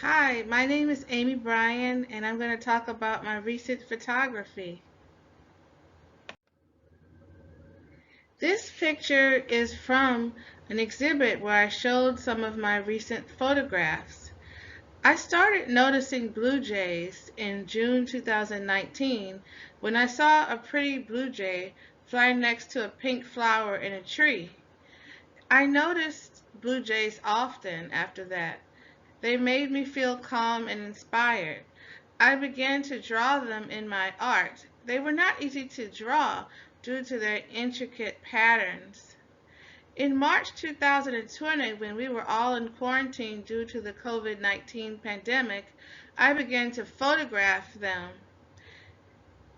Hi, my name is Amy Bryan, and I'm going to talk about my recent photography. This picture is from an exhibit where I showed some of my recent photographs. I started noticing blue jays in June 2019 when I saw a pretty blue jay flying next to a pink flower in a tree. I noticed blue jays often after that. They made me feel calm and inspired. I began to draw them in my art. They were not easy to draw due to their intricate patterns. In March 2020, when we were all in quarantine due to the COVID-19 pandemic, I began to photograph them.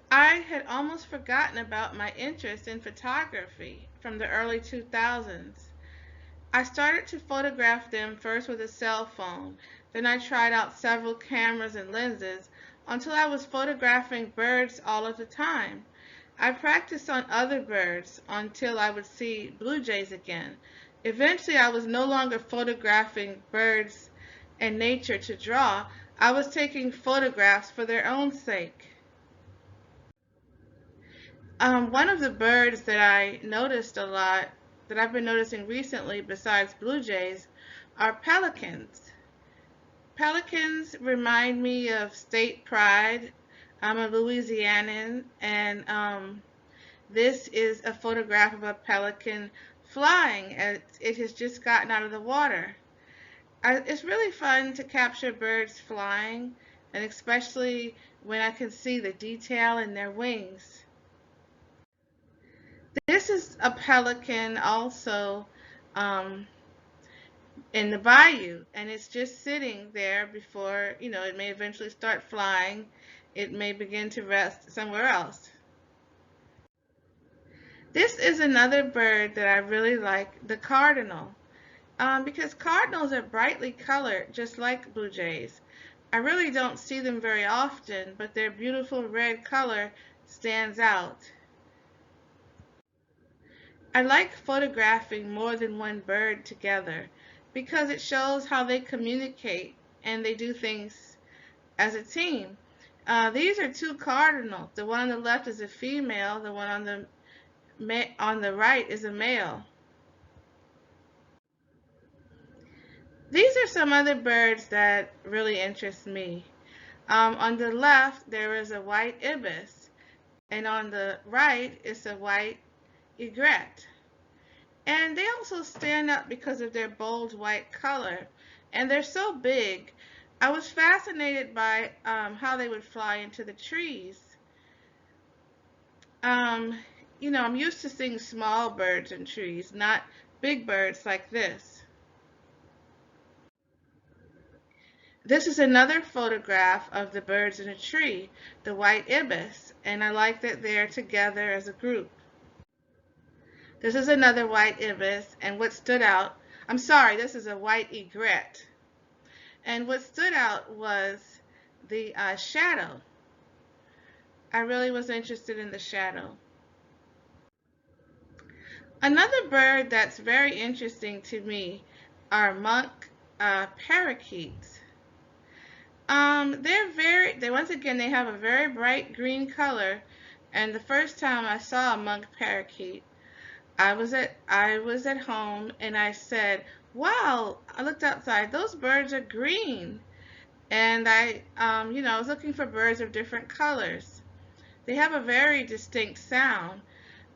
I had almost forgotten about my interest in photography from the early 2000s. I started to photograph them first with a cell phone. Then I tried out several cameras and lenses until I was photographing birds all of the time. I practiced on other birds until I would see blue jays again. Eventually, I was no longer photographing birds and nature to draw. I was taking photographs for their own sake. One of the birds that I noticed a lot, that I've been noticing recently besides blue jays, are pelicans. Pelicans remind me of state pride. I'm a Louisianan, and this is a photograph of a pelican flying as it has just gotten out of the water. It's really fun to capture birds flying, and especially when I can see the detail in their wings. This is a pelican also um, in the bayou, and it's just sitting there before, it may eventually start flying. It may begin to rest somewhere else. This is another bird that I really like, the cardinal, because cardinals are brightly colored, just like blue jays. I really don't see them very often, but their beautiful red color stands out. I like photographing more than one bird together because it shows how they communicate and they do things as a team. These are two cardinals. The one on the left is a female. The one on the right is a male. These are some other birds that really interest me. On the left, there is a white ibis, and on the right is a white egret. And they also stand up because of their bold white color. And they're so big. I was fascinated by how they would fly into the trees. Um, I'm used to seeing small birds in trees, not big birds like this. This is another photograph of the birds in a tree, the white ibis, and I like that they're together as a group. This is another white ibis, and what stood out, I'm sorry, this is a white egret. And what stood out was the shadow. I really was interested in the shadow. Another bird that's very interesting to me are monk parakeets. They once again, they have a very bright green color. And the first time I saw a monk parakeet, I was at home and I said, "Wow!" I looked outside. Those birds are green. And I was looking for birds of different colors. They have a very distinct sound.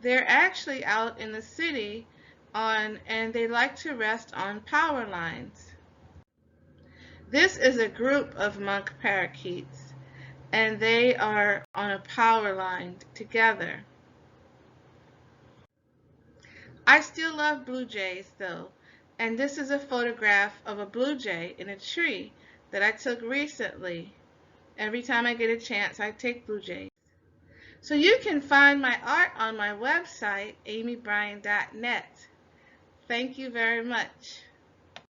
They're actually out in the city and they like to rest on power lines. This is a group of monk parakeets, and they are on a power line together. I still love blue jays though, and this is a photograph of a blue jay in a tree that I took recently. Every time I get a chance, I take blue jays. So you can find my art on my website, amybryan.net. Thank you very much.